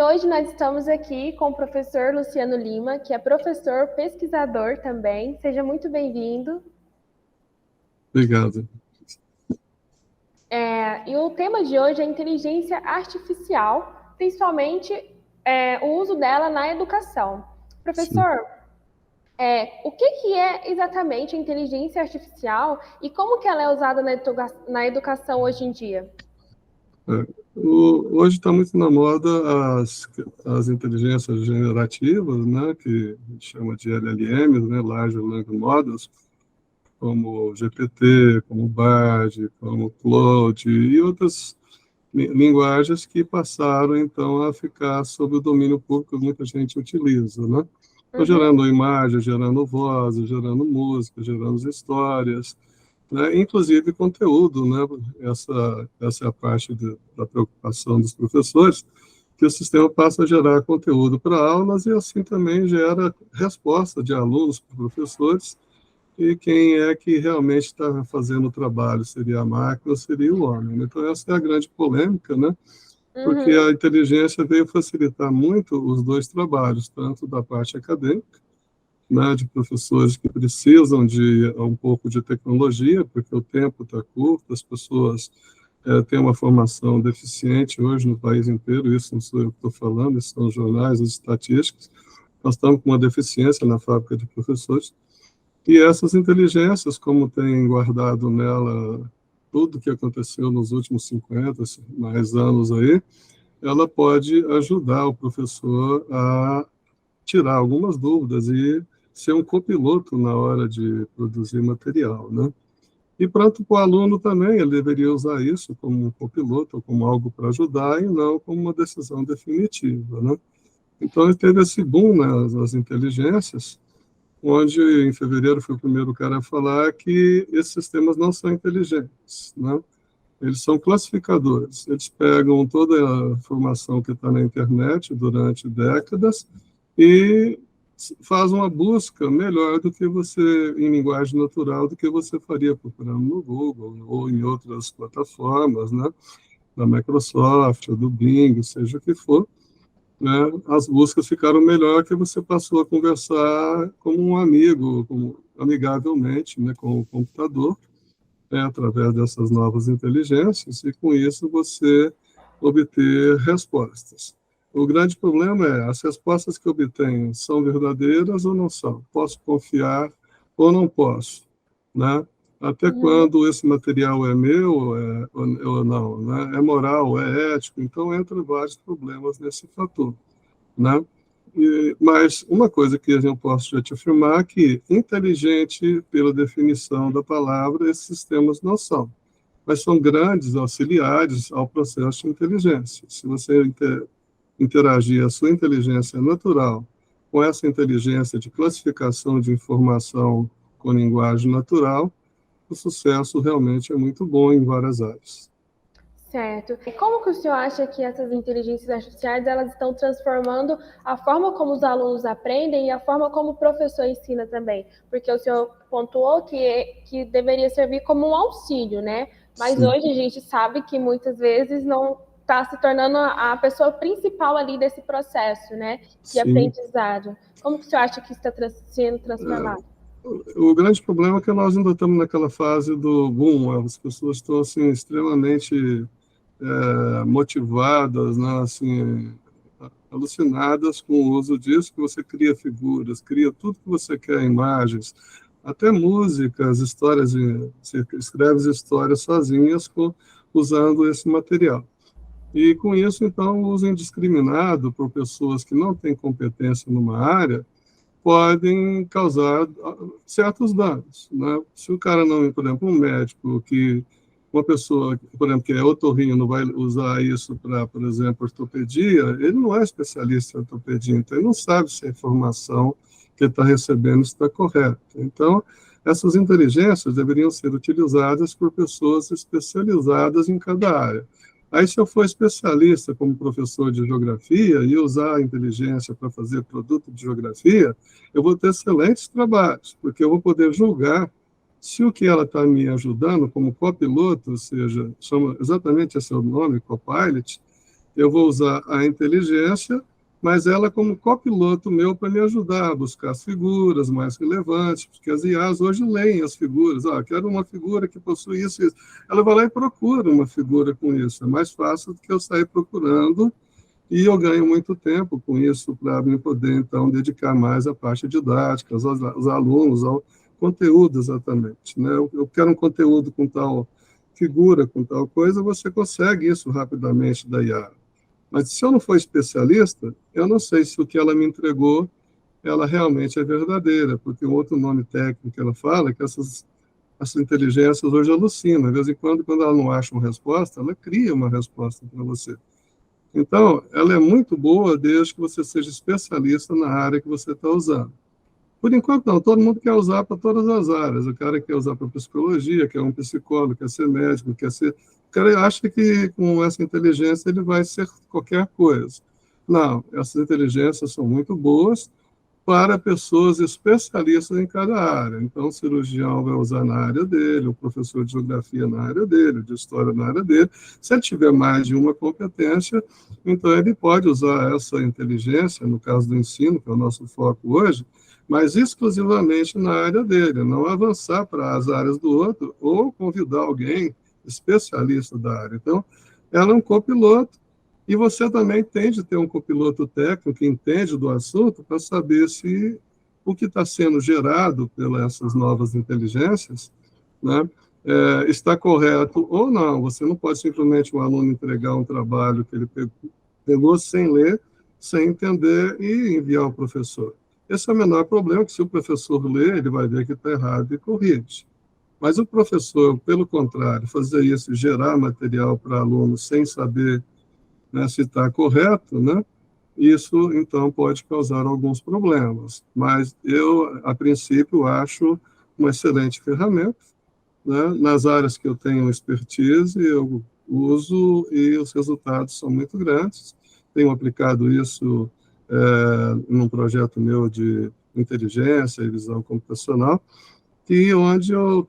hoje nós estamos aqui com o professor Luciano Lima, que é professor, pesquisador também. Seja muito bem-vindo. Obrigado. E o tema de hoje é inteligência artificial, principalmente o uso dela na educação. Professor, o que é exatamente a inteligência artificial e como que ela é usada na educação hoje em dia? Hoje está muito na moda as inteligências generativas, né, que a gente chama de LLMs, né, Large Language Models, como o GPT, como o Bard, como o Claude e outras linguagens que passaram, então, a ficar sob o domínio público, muita gente utiliza, né? Então, gerando imagens, gerando vozes, gerando música, gerando histórias, né? Inclusive conteúdo, né? Essa é a parte da preocupação dos professores, que o sistema passa a gerar conteúdo para aulas e assim também gera resposta de alunos para professores, e quem é que realmente está fazendo o trabalho, seria a máquina ou seria o homem. Então essa é a grande polêmica, né? Porque a inteligência veio facilitar muito os dois trabalhos, tanto da parte acadêmica, né, de professores que precisam de um pouco de tecnologia, porque o tempo está curto, as pessoas têm uma formação deficiente hoje no país inteiro, isso não sou eu que estou falando, isso são os jornais, as estatísticas, nós estamos com uma deficiência na fábrica de professores, e essas inteligências, como tem guardado nela tudo que aconteceu nos últimos 50 mais anos aí, ela pode ajudar o professor a tirar algumas dúvidas e ser um copiloto na hora de produzir material, né? E pronto, para o aluno também, ele deveria usar isso como um copiloto, como algo para ajudar e não como uma decisão definitiva, né? Então, teve esse boom nas inteligências, onde em fevereiro foi o primeiro cara a falar que esses sistemas não são inteligentes, né? Eles são classificadores. Eles pegam toda a informação que está na internet durante décadas e faz uma busca melhor do que você, em linguagem natural, do que você faria procurando no Google ou em outras plataformas, né? Da Microsoft ou do Bing, seja o que for, né? As buscas ficaram melhor que você passou a conversar como um amigo, amigavelmente, né? Com o computador, né? Através dessas novas inteligências, e com isso você obter respostas. O grande problema é, as respostas que obtenho são verdadeiras ou não são? Posso confiar ou não posso? Né? Até quando esse material é meu ou não? Né? É moral, é ético? Então, entra vários problemas nesse fator. Né? Mas uma coisa que eu posso já te afirmar é que inteligente, pela definição da palavra, esses sistemas não são. Mas são grandes auxiliares ao processo de inteligência. Se você interagir a sua inteligência natural com essa inteligência de classificação de informação com linguagem natural, o sucesso realmente é muito bom em várias áreas. Certo. E como que o senhor acha que essas inteligências artificiais elas estão transformando a forma como os alunos aprendem e a forma como o professor ensina também? Porque o senhor pontuou que deveria servir como um auxílio, né? Mas Sim. hoje a gente sabe que muitas vezes não está se tornando a pessoa principal ali desse processo, né? De aprendizado. Como que o senhor acha que está sendo transformado? O grande problema é que nós ainda estamos naquela fase do boom, as pessoas estão assim, extremamente motivadas, né, assim, alucinadas com o uso disso, que você cria figuras, cria tudo que você quer, imagens, até músicas, histórias, você escreve histórias sozinhas usando esse material. E com isso, então, o uso indiscriminado por pessoas que não têm competência numa área podem causar certos danos, né? Se o cara não, por exemplo, um médico uma pessoa, por exemplo, que é otorrino, não vai usar isso para, por exemplo, ortopedia, ele não é especialista em ortopedia, então ele não sabe se a informação que ele está recebendo está correta. Então, essas inteligências deveriam ser utilizadas por pessoas especializadas em cada área. Aí, se eu for especialista como professor de geografia e usar a inteligência para fazer produto de geografia, eu vou ter excelentes trabalhos, porque eu vou poder julgar se o que ela está me ajudando como copiloto, ou seja, chama exatamente esse é o nome, Copilot, eu vou usar a inteligência, mas ela como copiloto meu para me ajudar a buscar as figuras mais relevantes, porque as IAs hoje leem as figuras. Quero uma figura que possui isso e isso. Ela vai lá e procura uma figura com isso. É mais fácil do que eu sair procurando, e eu ganho muito tempo com isso para me poder, então, dedicar mais à parte didática, aos alunos, ao conteúdo exatamente. Né? Eu quero um conteúdo com tal figura, com tal coisa, você consegue isso rapidamente da IA. Mas se eu não for especialista, eu não sei se o que ela me entregou, ela realmente é verdadeira, porque um outro nome técnico que ela fala é que essas inteligências hoje alucinam. De vez em quando ela não acha uma resposta, ela cria uma resposta para você. Então, ela é muito boa desde que você seja especialista na área que você está usando. Por enquanto, não. Todo mundo quer usar para todas as áreas. O cara quer usar para psicologia, quer um psicólogo, quer ser médico, quer ser... O cara acha que com essa inteligência ele vai ser qualquer coisa. Não, essas inteligências são muito boas para pessoas especialistas em cada área. Então, o cirurgião vai usar na área dele, o professor de geografia na área dele, de história na área dele. Se ele tiver mais de uma competência, então ele pode usar essa inteligência, no caso do ensino, que é o nosso foco hoje, mas exclusivamente na área dele, não avançar para as áreas do outro ou convidar alguém especialista da área. Então, ela é um copiloto, e você também tem de ter um copiloto técnico que entende do assunto para saber se o que está sendo gerado pelas essas novas inteligências, né, está correto ou não. Você não pode simplesmente um aluno entregar um trabalho que ele pegou sem ler, sem entender e enviar ao professor. Esse é o menor problema, que se o professor ler, ele vai ver que está errado e corrige. Mas o professor, pelo contrário, fazer isso, gerar material para alunos sem saber, né, se está correto, né, isso, então, pode causar alguns problemas. Mas eu, a princípio, acho uma excelente ferramenta, né, nas áreas que eu tenho expertise, eu uso e os resultados são muito grandes. Tenho aplicado isso num projeto meu de inteligência e visão computacional, onde eu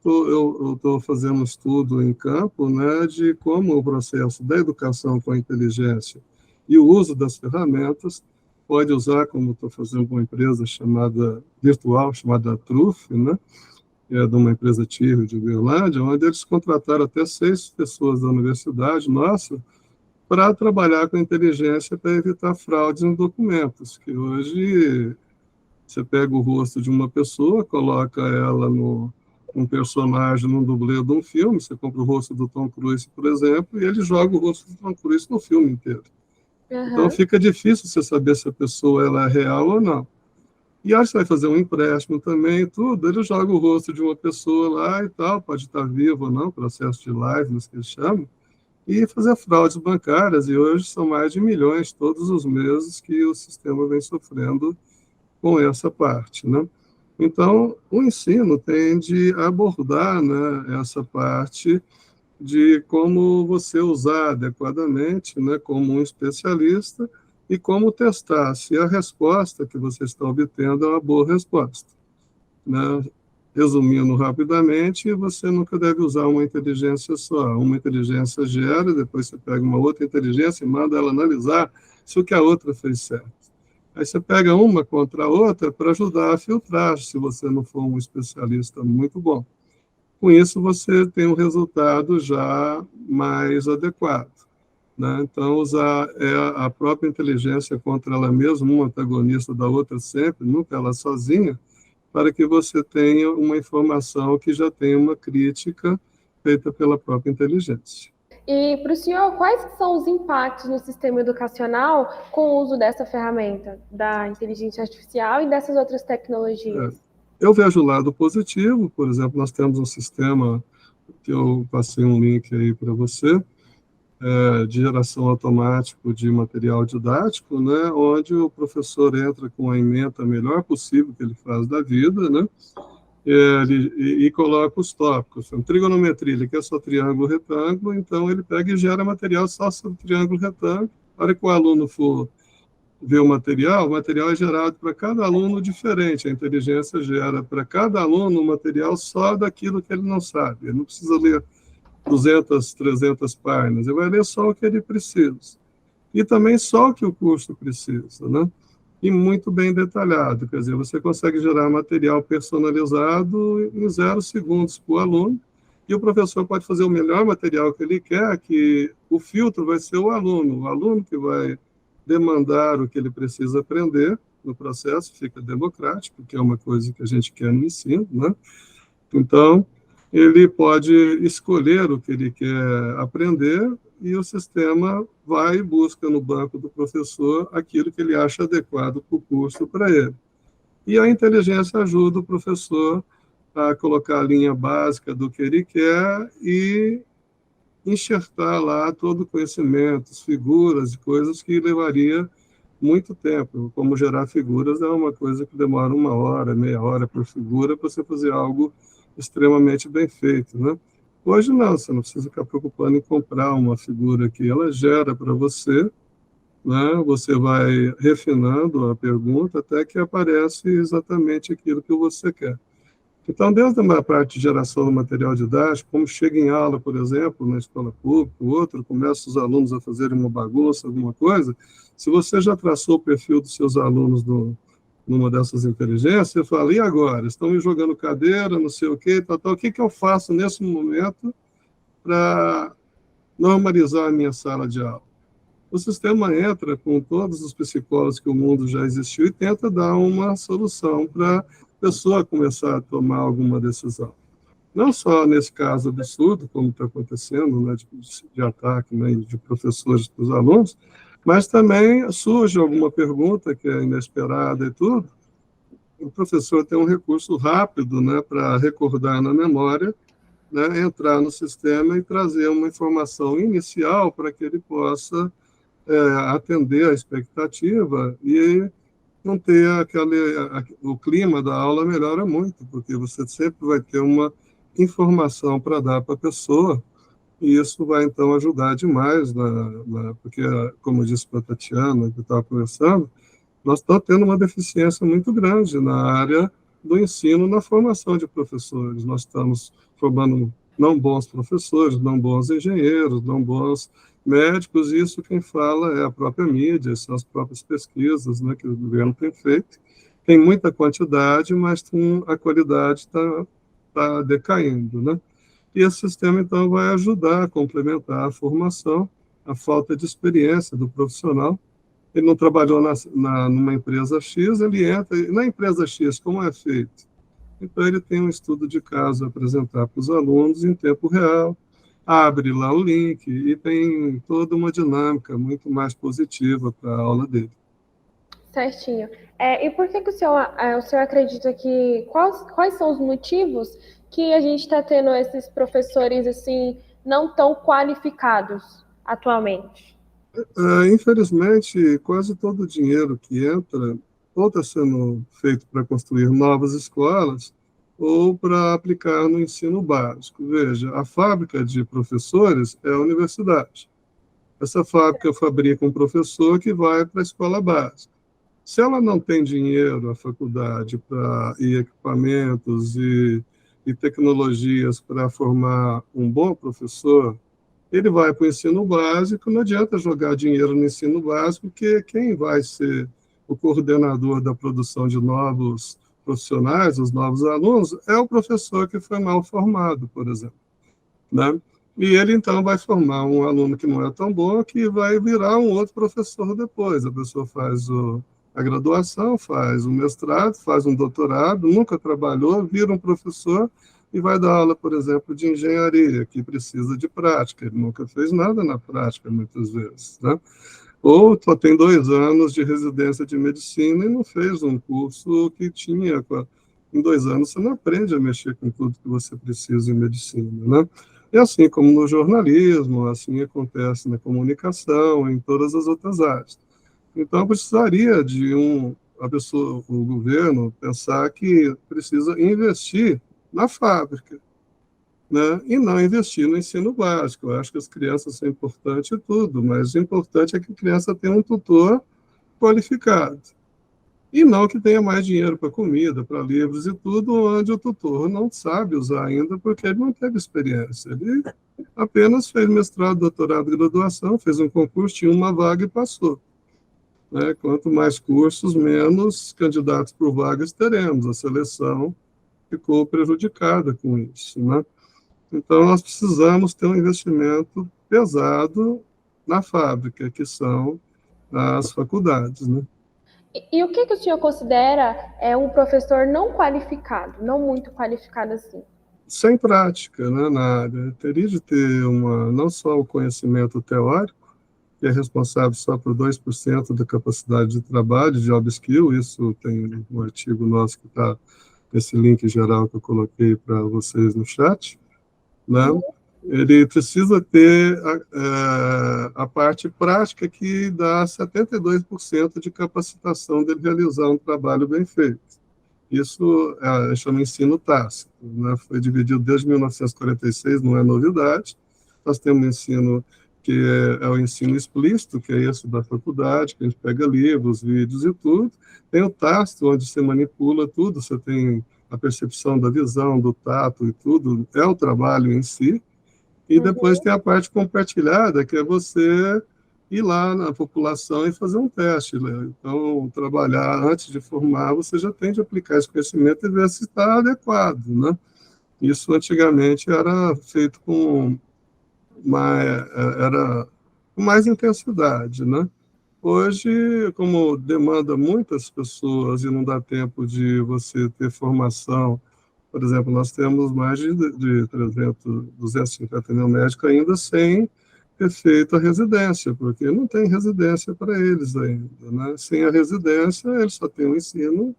estou fazendo um estudo em campo, né, de como o processo da educação com a inteligência e o uso das ferramentas pode usar, como estou fazendo com uma empresa virtual, chamada Truth, né, que é de uma empresa TIR de Uberlândia, onde eles contrataram até 6 pessoas da universidade nossa para trabalhar com inteligência para evitar fraudes em documentos, que hoje você pega o rosto de uma pessoa, coloca ela um personagem, num dublê de um filme, você compra o rosto do Tom Cruise, por exemplo, e ele joga o rosto do Tom Cruise no filme inteiro. Uhum. Então fica difícil você saber se a pessoa ela é real ou não. E aí você vai fazer um empréstimo também, tudo, ele joga o rosto de uma pessoa lá e tal, pode estar vivo ou não, processo de liveness que eles chamam, e fazer fraudes bancárias, e hoje são mais de milhões todos os meses que o sistema vem sofrendo com essa parte, né? Então, o ensino tende a abordar, né, essa parte de como você usar adequadamente, né, como um especialista, e como testar se a resposta que você está obtendo é uma boa resposta, né? Resumindo rapidamente, você nunca deve usar uma inteligência só. Uma inteligência gera, depois você pega uma outra inteligência e manda ela analisar se o que a outra fez certo. Aí você pega uma contra a outra para ajudar a filtrar, se você não for um especialista muito bom. Com isso, você tem um resultado já mais adequado, né? Então, usar a própria inteligência contra ela mesma, um antagonista da outra sempre, nunca ela sozinha, para que você tenha uma informação que já tem uma crítica feita pela própria inteligência. E para o senhor, quais são os impactos no sistema educacional com o uso dessa ferramenta, da inteligência artificial e dessas outras tecnologias? Eu vejo o lado positivo, por exemplo, nós temos um sistema, que eu passei um link aí para você, de geração automática de material didático, né, onde o professor entra com a ementa melhor possível que ele faz da vida, né, e coloca os tópicos. Então, trigonometria, ele quer só triângulo, retângulo, então ele pega e gera material só sobre triângulo, retângulo. Na hora que o aluno for ver o material é gerado para cada aluno diferente. A inteligência gera para cada aluno um material só daquilo que ele não sabe. Ele não precisa ler 200, 300 páginas, ele vai ler só o que ele precisa. e também só o que o curso precisa, né? E muito bem detalhado, quer dizer, você consegue gerar material personalizado em 0 segundos para o aluno, e o professor pode fazer o melhor material que ele quer, que o filtro vai ser o aluno que vai demandar o que ele precisa aprender no processo, fica democrático, que é uma coisa que a gente quer no ensino, né? Então, ele pode escolher o que ele quer aprender e o sistema vai e busca no banco do professor aquilo que ele acha adequado para o curso para ele. E a inteligência ajuda o professor a colocar a linha básica do que ele quer e enxertar lá todo o conhecimento, figuras e coisas que levaria muito tempo. Como gerar figuras é uma coisa que demora 1 hora, meia hora por figura para você fazer algo extremamente bem feito, né? Hoje não, você não precisa ficar preocupando em comprar uma figura que ela gera para você, né? Você vai refinando a pergunta até que aparece exatamente aquilo que você quer. Então, desde a parte de geração do material didático, como chega em aula, por exemplo, na escola pública, o outro, começa os alunos a fazerem uma bagunça, alguma coisa, se você já traçou o perfil dos seus alunos numa dessas inteligências, você fala, e agora? Estão me jogando cadeira, não sei o quê, tal, o que eu faço nesse momento para normalizar a minha sala de aula? O sistema entra com todos os psicólogos que o mundo já existiu e tenta dar uma solução para a pessoa começar a tomar alguma decisão. Não só nesse caso absurdo, como está acontecendo, né, de ataque, né, de professores para os alunos, mas também surge alguma pergunta que é inesperada e tudo, o professor tem um recurso rápido, né, para recordar na memória, né, entrar no sistema e trazer uma informação inicial para que ele possa atender a expectativa e não ter o clima da aula melhora muito, porque você sempre vai ter uma informação para dar para a pessoa, e isso vai, então, ajudar demais, porque, como disse para a Tatiana, que estava conversando, nós estamos tendo uma deficiência muito grande na área do ensino, na formação de professores. Nós estamos formando não bons professores, não bons engenheiros, não bons médicos, e isso quem fala é a própria mídia, são as próprias pesquisas, né, que o governo tem feito. Tem muita quantidade, mas a qualidade está decaindo, né? E esse sistema, então, vai ajudar a complementar a formação, a falta de experiência do profissional. Ele não trabalhou numa empresa X, ele entra, e na empresa X, como é feito? Então, ele tem um estudo de caso a apresentar para os alunos em tempo real, abre lá o link e tem toda uma dinâmica muito mais positiva para a aula dele. Certinho. E por que o senhor acredita que... Quais são os motivos que a gente está tendo esses professores assim não tão qualificados atualmente? Infelizmente, quase todo o dinheiro que entra ou está sendo feito para construir novas escolas ou para aplicar no ensino básico. Veja, a fábrica de professores é a universidade. Essa fábrica fabrica um professor que vai para a escola básica. Se ela não tem dinheiro, a faculdade, e equipamentos e tecnologias para formar um bom professor, ele vai para o ensino básico, não adianta jogar dinheiro no ensino básico, porque quem vai ser o coordenador da produção de novos profissionais, os novos alunos, é o professor que foi mal formado, por exemplo, né? E ele, então, vai formar um aluno que não é tão bom, que vai virar um outro professor depois. A pessoa faz a graduação, faz o mestrado, faz um doutorado, nunca trabalhou, vira um professor e vai dar aula, por exemplo, de engenharia, que precisa de prática. Ele nunca fez nada na prática, muitas vezes, né? Ou só tem 2 anos de residência de medicina e não fez um curso que tinha. Em 2 anos você não aprende a mexer com tudo que você precisa em medicina, né? E assim como no jornalismo, assim acontece na comunicação, em todas as outras áreas. Então, precisaria de o governo pensar que precisa investir na fábrica, né? E não investir no ensino básico. Eu acho que as crianças são importantes e tudo, mas o importante é que a criança tenha um tutor qualificado. E não que tenha mais dinheiro para comida, para livros e tudo, onde o tutor não sabe usar ainda, porque ele não teve experiência. Ele apenas fez mestrado, doutorado e graduação, fez um concurso, tinha uma vaga e passou. Né? Quanto mais cursos, menos candidatos por vagas teremos. A seleção ficou prejudicada com isso. Né? Então, nós precisamos ter um investimento pesado na fábrica, que são as faculdades. Né? E o que o senhor considera um professor não qualificado, não muito qualificado assim? Sem prática, né, na área. Teria de ter não só o conhecimento teórico, que é responsável só por 2% da capacidade de trabalho, job skill, isso tem um artigo nosso que está nesse link geral que eu coloquei para vocês no chat, né? Ele precisa ter a parte prática que dá 72% de capacitação dele realizar um trabalho bem feito. Isso chama ensino tácito, né? Foi dividido desde 1946, não é novidade. Nós temos um ensino que é o ensino explícito, que é esse da faculdade, que a gente pega livros, vídeos e tudo. Tem o tácito, onde você manipula tudo, você tem a percepção da visão, do tato e tudo, é o trabalho em si. E depois tem a parte compartilhada, que é você ir lá na população e fazer um teste. Né? Então, trabalhar antes de formar, você já tem de aplicar esse conhecimento e ver se está adequado. Né? Isso antigamente era feito com mais intensidade. Né? Hoje, como demanda muitas pessoas e não dá tempo de você ter formação. Por exemplo, nós temos mais de 250 mil médicos ainda sem ter feito a residência, porque não tem residência para eles ainda. Né? Sem a residência, eles só têm um ensino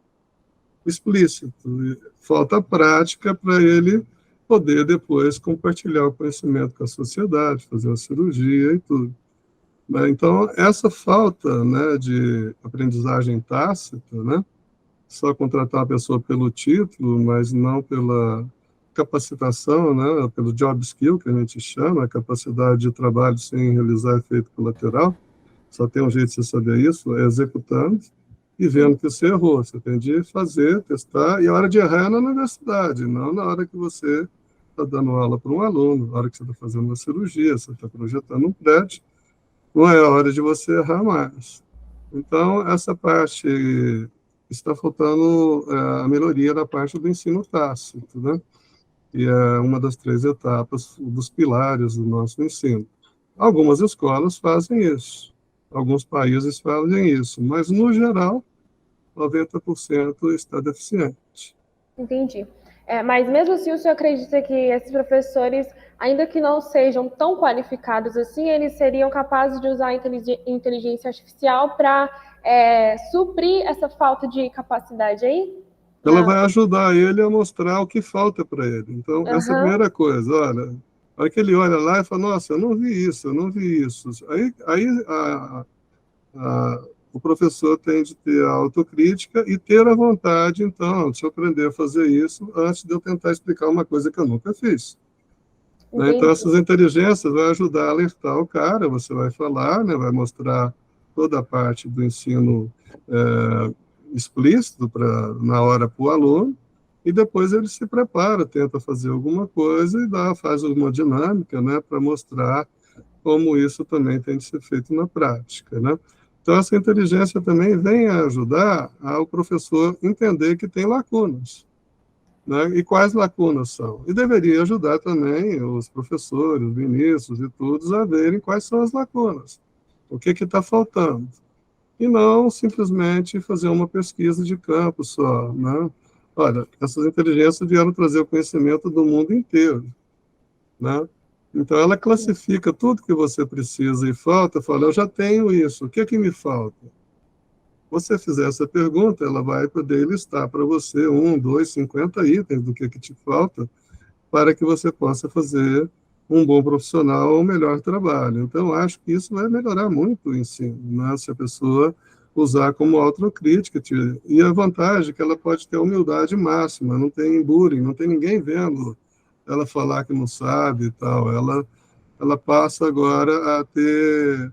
explícito. E falta prática para ele poder depois compartilhar o conhecimento com a sociedade, fazer a cirurgia e tudo. Então, essa falta, né, de aprendizagem tácita, né, só contratar a pessoa pelo título, mas não pela capacitação, né, pelo job skill, que a gente chama, a capacidade de trabalho sem realizar efeito colateral. Só tem um jeito de você saber isso, é executando e vendo que você errou. Você tem de fazer, testar, e a hora de errar é na universidade, não na hora que você está dando aula para um aluno, na hora que você está fazendo uma cirurgia, você está projetando um prédio, não é a hora de você errar mais. Então, essa parte está faltando a melhoria da parte do ensino tácito, né? E é uma das 3 etapas, dos pilares do nosso ensino. Algumas escolas fazem isso, alguns países fazem isso, mas, no geral, 90% está deficiente. Entendi. Mas, mesmo assim, o senhor acredita que esses professores, ainda que não sejam tão qualificados assim, eles seriam capazes de usar a inteligência artificial para suprir essa falta de capacidade aí? Ela vai ajudar ele a mostrar o que falta para ele. Então, essa é a primeira coisa. Olha, a hora que ele olha lá e fala, nossa, eu não vi isso, eu não vi isso. Aí o professor tem de ter a autocrítica e ter a vontade, então, de eu aprender a fazer isso antes de eu tentar explicar uma coisa que eu nunca fiz. Né? Então, essas inteligências vão ajudar a alertar o cara, você vai falar, né, vai mostrar toda a parte do ensino explícito na hora para o aluno, e depois ele se prepara, tenta fazer alguma coisa e faz alguma dinâmica, né, para mostrar como isso também tem de ser feito na prática. Né? Então, essa inteligência também vem a ajudar ao professor entender que tem lacunas. Né? E quais lacunas são? E deveria ajudar também os professores, os ministros e todos a verem quais são as lacunas. O que está faltando? E não simplesmente fazer uma pesquisa de campo só. Né? Olha, essas inteligências vieram trazer o conhecimento do mundo inteiro. Né? Então, ela classifica tudo que você precisa e falta, fala, eu já tenho isso, o que é que me falta? Você fizer essa pergunta, ela vai poder listar para você 1, 2, 50 itens do que te falta para que você possa fazer um bom profissional ou um melhor trabalho. Então, acho que isso vai melhorar muito o ensino, né? Se a pessoa usar como autocrítica. E a vantagem é que ela pode ter humildade máxima, não tem bullying, não tem ninguém vendo ela falar que não sabe e tal. Ela passa agora a ter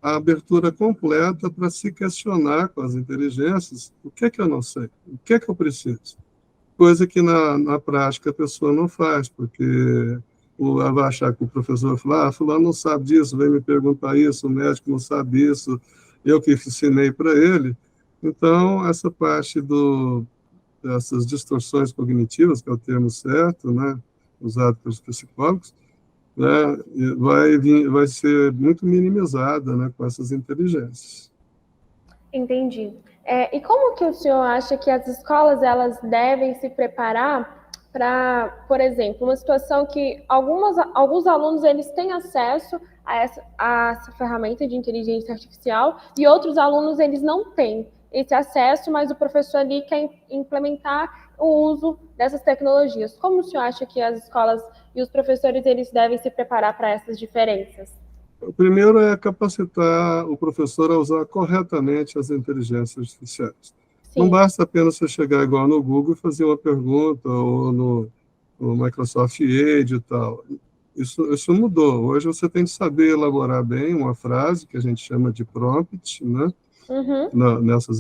a abertura completa para se questionar com as inteligências o que é que eu não sei, o que é que eu preciso. Coisa que na prática a pessoa não faz, porque ela vai achar que o professor vai falar, fulano não sabe disso, vem me perguntar isso, o médico não sabe isso, eu que ensinei para ele. Então, essa parte dessas distorções cognitivas, que é o termo certo, né, usado pelos psicólogos, né, vai ser muito minimizada, né, com essas inteligências. Entendi. E como que o senhor acha que as escolas elas devem se preparar para, por exemplo, uma situação que alguns alunos eles têm acesso a essa ferramenta de inteligência artificial e outros alunos eles não têm esse acesso, mas o professor ali quer implementar o uso dessas tecnologias. Como o senhor acha que as escolas e os professores eles devem se preparar para essas diferenças? O primeiro é capacitar o professor a usar corretamente as inteligências artificiais. Não Sim. basta apenas você chegar igual no Google e fazer uma pergunta, ou no Microsoft Edge e tal. Isso mudou. Hoje você tem que saber elaborar bem uma frase, que a gente chama de prompt, né? Uhum. Nessas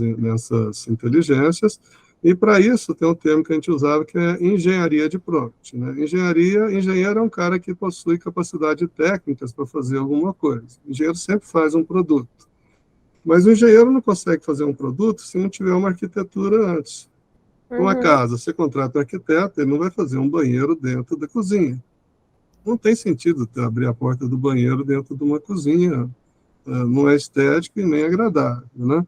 inteligências, e para isso tem um termo que a gente usava que é engenharia de prompt. Né? Engenheiro é um cara que possui capacidade técnicas para fazer alguma coisa. O engenheiro sempre faz um produto. Mas o engenheiro não consegue fazer um produto se não tiver uma arquitetura antes. Uma Uhum. casa, você contrata um arquiteto, ele não vai fazer um banheiro dentro da cozinha. Não tem sentido abrir a porta do banheiro dentro de uma cozinha. Não é estético e nem agradável, né?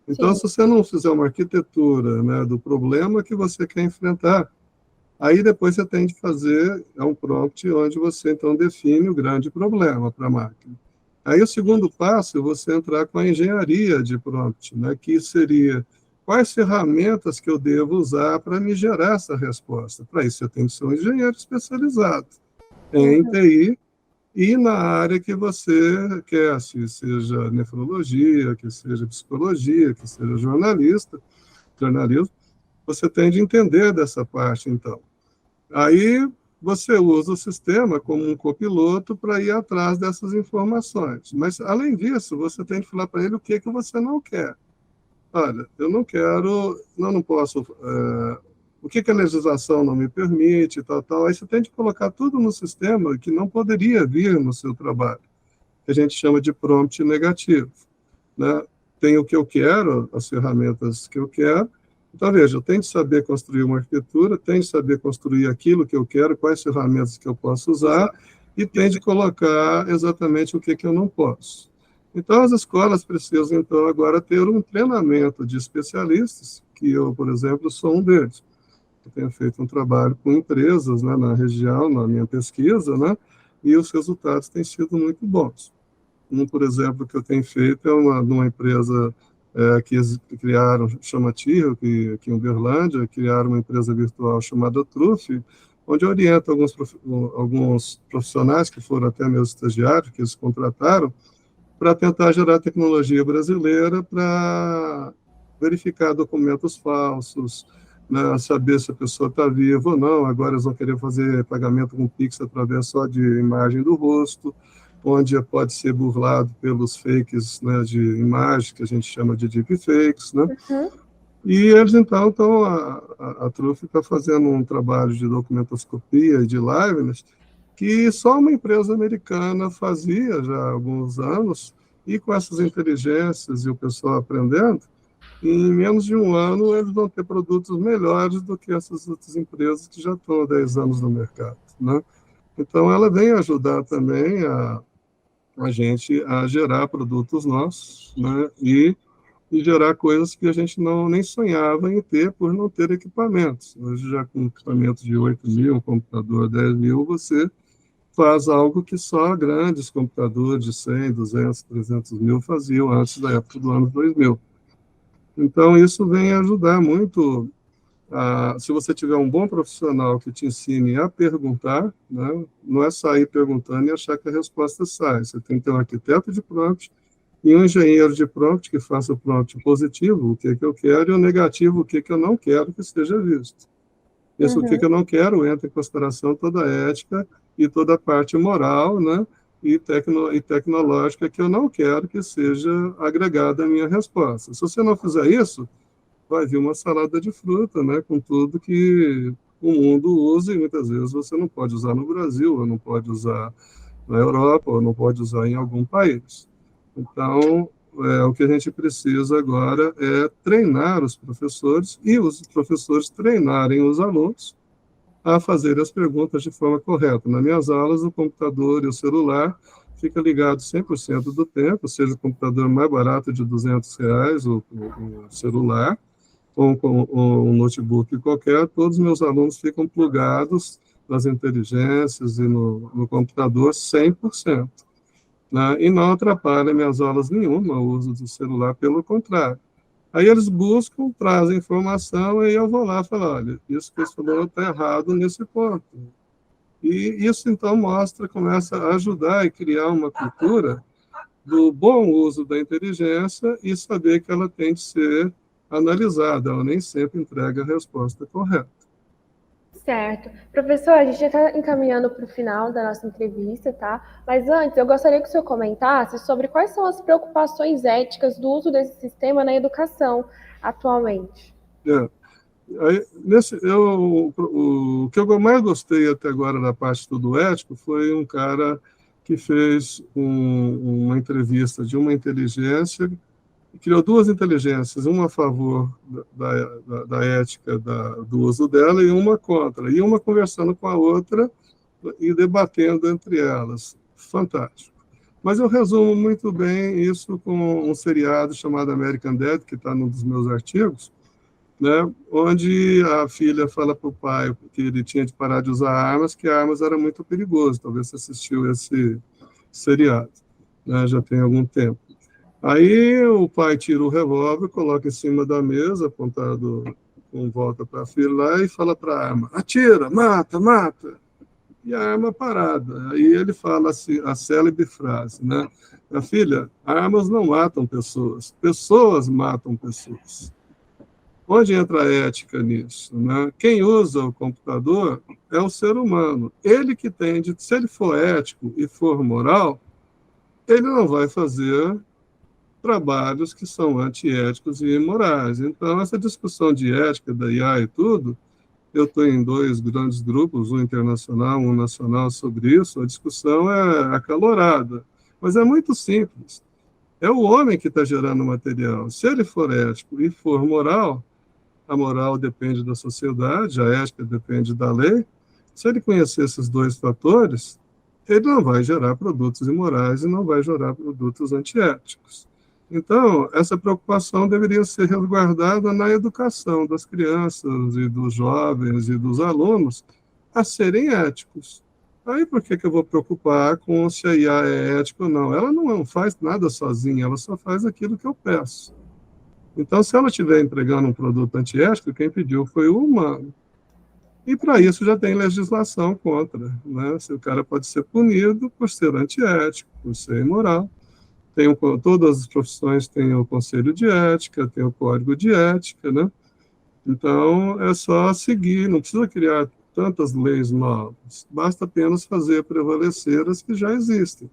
Então, Sim. se você não fizer uma arquitetura, né, do problema que você quer enfrentar, aí depois você tem de fazer um prompt onde você, então, define o grande problema para a máquina. Aí o segundo passo é você entrar com a engenharia de prompt, né, que seria quais ferramentas que eu devo usar para me gerar essa resposta. Para isso, eu tenho que ser um engenheiro especializado em Uhum. TI e na área que você quer, se seja nefrologia, que seja psicologia, que seja jornalismo, você tem de entender dessa parte, então. Aí você usa o sistema como um copiloto para ir atrás dessas informações. Mas, além disso, você tem de falar para ele o que você não quer. Olha, eu não quero, não posso, o que a legislação não me permite, tal. Aí você tem de colocar tudo no sistema que não poderia vir no seu trabalho, que a gente chama de prompt negativo, né? Tem o que eu quero, as ferramentas que eu quero. Então, veja, eu tenho de saber construir uma arquitetura, tenho de saber construir aquilo que eu quero, quais ferramentas que eu posso usar, e tenho de colocar exatamente o que eu não posso. Então, as escolas precisam, então, agora ter um treinamento de especialistas, que eu, por exemplo, sou um deles. Eu tenho feito um trabalho com empresas, né, na região, na minha pesquisa, né, e os resultados têm sido muito bons. Por exemplo, que eu tenho feito é uma empresa que criaram, chama Tio, que aqui em Uberlândia, criaram uma empresa virtual chamada Trufe, onde eu oriento alguns profissionais que foram até meus estagiários, que eles contrataram, para tentar gerar tecnologia brasileira para verificar documentos falsos, né, saber se a pessoa está viva ou não. Agora eles vão querer fazer pagamento com Pix através só de imagem do rosto, onde pode ser burlado pelos fakes, né, de imagem, que a gente chama de deepfakes, né? Uhum. E eles, então, a Trufe está fazendo um trabalho de documentoscopia e de liveness que só uma empresa americana fazia já há alguns anos, e com essas inteligências e o pessoal aprendendo, em menos de um ano eles vão ter produtos melhores do que essas outras empresas que já estão há 10 anos no mercado, né? Então, ela vem ajudar também a gente a gerar produtos nossos, né? E gerar coisas que a gente nem sonhava em ter por não ter equipamentos. Hoje, já com equipamentos de 8 mil, um computador 10 mil, você faz algo que só grandes computadores de 100, 200, 300 mil faziam antes da época do ano 2000. Então, isso vem ajudar muito. Se você tiver um bom profissional que te ensine a perguntar, né, não é sair perguntando e achar que a resposta sai. Você tem que ter um arquiteto de prompt e um engenheiro de prompt que faça o prompt positivo, o que eu quero, e o negativo, o que eu não quero que esteja visto. Isso, o que Uhum. eu não quero, entra em consideração toda a ética e toda a parte moral, né, e tecnológica que eu não quero que seja agregada à minha resposta. Se você não fizer isso, vai vir uma salada de fruta, né, com tudo que o mundo usa e muitas vezes você não pode usar no Brasil, ou não pode usar na Europa, ou não pode usar em algum país. Então, o que a gente precisa agora é treinar os professores e os professores treinarem os alunos a fazer as perguntas de forma correta. Nas minhas aulas, o computador e o celular fica ligado 100% do tempo, seja o computador mais barato de R$ 200, o celular, ou com um notebook qualquer, todos os meus alunos ficam plugados nas inteligências e no computador 100%. Né? E não atrapalha minhas aulas nenhuma o uso do celular, pelo contrário. Aí eles buscam, trazem informação, e eu vou lá e falo, olha, isso que você falou está errado nesse ponto. E isso, então, começa a ajudar e criar uma cultura do bom uso da inteligência e saber que ela tem de ser analisada, ela nem sempre entrega a resposta correta. Certo. Professor, a gente já está encaminhando para o final da nossa entrevista, tá? Mas antes, eu gostaria que o senhor comentasse sobre quais são as preocupações éticas do uso desse sistema na educação atualmente. Aí, o que eu mais gostei até agora da parte do ético foi um cara que fez uma entrevista de uma inteligência, criou duas inteligências, uma a favor da ética do uso dela e uma contra, e uma conversando com a outra e debatendo entre elas. Fantástico. Mas eu resumo muito bem isso com um seriado chamado American Dad, que está num dos meus artigos, né, onde a filha fala para o pai que ele tinha de parar de usar armas, que armas era muito perigoso. Talvez você assistiu esse seriado, né, já tem algum tempo. Aí o pai tira o revólver, coloca em cima da mesa, apontado com volta para a filha lá, e fala para a arma, atira, mata, mata. E a arma parada. Aí ele fala assim, a célebre frase, né? Minha filha, armas não matam pessoas, pessoas matam pessoas. Onde entra a ética nisso? Né? Quem usa o computador é o ser humano. Ele que tem, se ele for ético e for moral, ele não vai fazer trabalhos que são antiéticos e imorais. Então, essa discussão de ética da IA e tudo, eu estou em dois grandes grupos, um internacional, um nacional, sobre isso. A discussão é acalorada, mas é muito simples. É o homem que está gerando o material. Se ele for ético e for moral, a moral depende da sociedade, a ética depende da lei. Se ele conhecer esses dois fatores, ele não vai gerar produtos imorais e não vai gerar produtos antiéticos. Então, essa preocupação deveria ser resguardada na educação das crianças e dos jovens e dos alunos a serem éticos. Aí, por que eu vou preocupar com se a IA é ética ou não? Ela não faz nada sozinha, ela só faz aquilo que eu peço. Então, se ela estiver entregando um produto antiético, quem pediu foi o humano. E, para isso, já tem legislação contra. Né? Se o cara pode ser punido por ser antiético, por ser imoral. Todas as profissões têm o conselho de ética, tem o código de ética, né? Então, é só seguir, não precisa criar tantas leis novas, basta apenas fazer prevalecer as que já existem.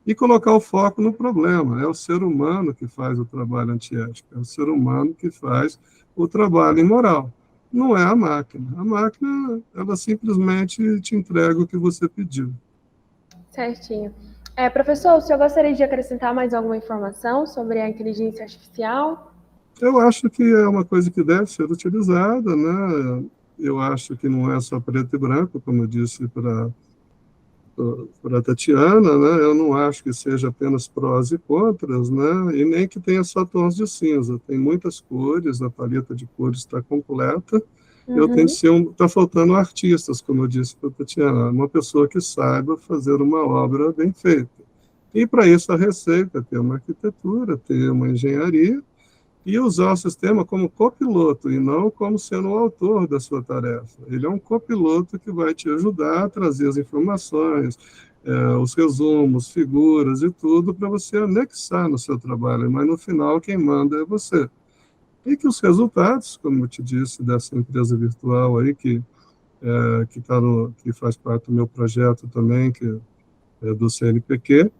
E colocar o foco no problema. É o ser humano que faz o trabalho antiético, é o ser humano que faz o trabalho imoral. Não é a máquina. A máquina, ela simplesmente te entrega o que você pediu. Certinho. Professor, o senhor gostaria de acrescentar mais alguma informação sobre a inteligência artificial? Eu acho que é uma coisa que deve ser utilizada, né? Eu acho que não é só preto e branco, como eu disse para a Tatiana, né? Eu não acho que seja apenas prós e contras, né? E nem que tenha só tons de cinza. Tem muitas cores, a paleta de cores está completa. Eu tenho que está faltando artistas, como eu disse para a Tatiana, uma pessoa que saiba fazer uma obra bem feita. E para isso a receita é ter uma arquitetura, ter uma engenharia e usar o sistema como copiloto e não como sendo o autor da sua tarefa. Ele é um copiloto que vai te ajudar a trazer as informações, os resumos, figuras e tudo para você anexar no seu trabalho, mas no final quem manda é você. E que os resultados, como eu te disse, dessa empresa virtual aí, que faz parte do meu projeto também, que do CNPq,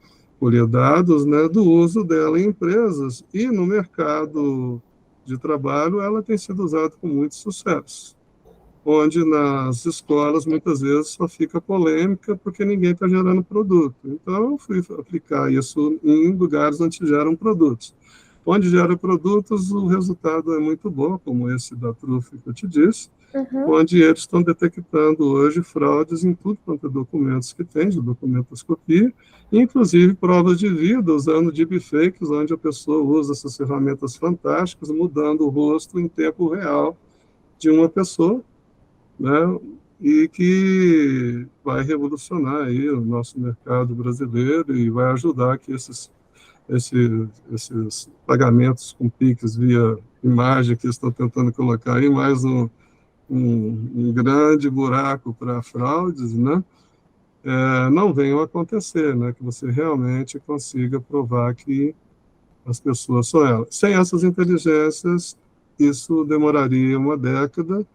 colher dados, né, do uso dela em empresas, e no mercado de trabalho ela tem sido usada com muito sucesso, onde nas escolas muitas vezes só fica polêmica porque ninguém está gerando produto. Então eu fui aplicar isso em lugares onde geram produtos. Onde gera produtos, o resultado é muito bom, como esse da Trufe que eu te disse, onde eles estão detectando hoje fraudes em tudo quanto é documentos que tem, de documentoscopia, inclusive provas de vida, usando deepfakes, onde a pessoa usa essas ferramentas fantásticas, mudando o rosto em tempo real de uma pessoa, né? E que vai revolucionar aí o nosso mercado brasileiro e vai ajudar que esses pagamentos com Pix via imagem que estão tentando colocar aí, mais um grande buraco para fraudes, né? Não venham a acontecer, né? Que você realmente consiga provar que as pessoas são elas. Sem essas inteligências, isso demoraria uma década,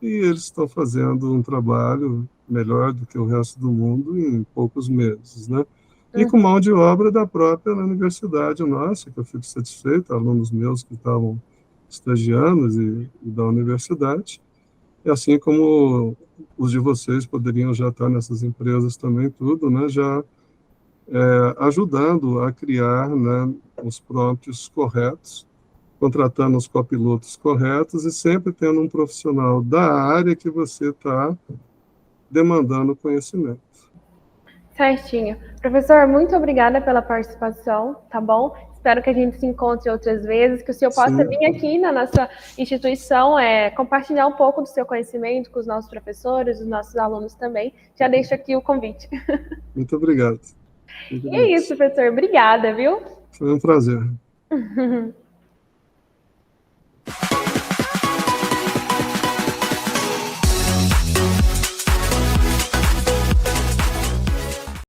e eles estão fazendo um trabalho melhor do que o resto do mundo em poucos meses, né? E com mão de obra da própria universidade nossa, que eu fico satisfeito, alunos meus que estavam estagiando e da universidade, e assim como os de vocês poderiam já estar nessas empresas também, tudo, né? Já ajudando a criar, né, os prompts corretos, contratando os copilotos corretos e sempre tendo um profissional da área que você está demandando conhecimento. Certinho. Professor, muito obrigada pela participação, tá bom? Espero que a gente se encontre outras vezes, que o senhor possa vir aqui na nossa instituição, compartilhar um pouco do seu conhecimento com os nossos professores, os nossos alunos também. Já deixo aqui o convite. Muito obrigado. E é isso, professor. Obrigada, viu? Foi um prazer.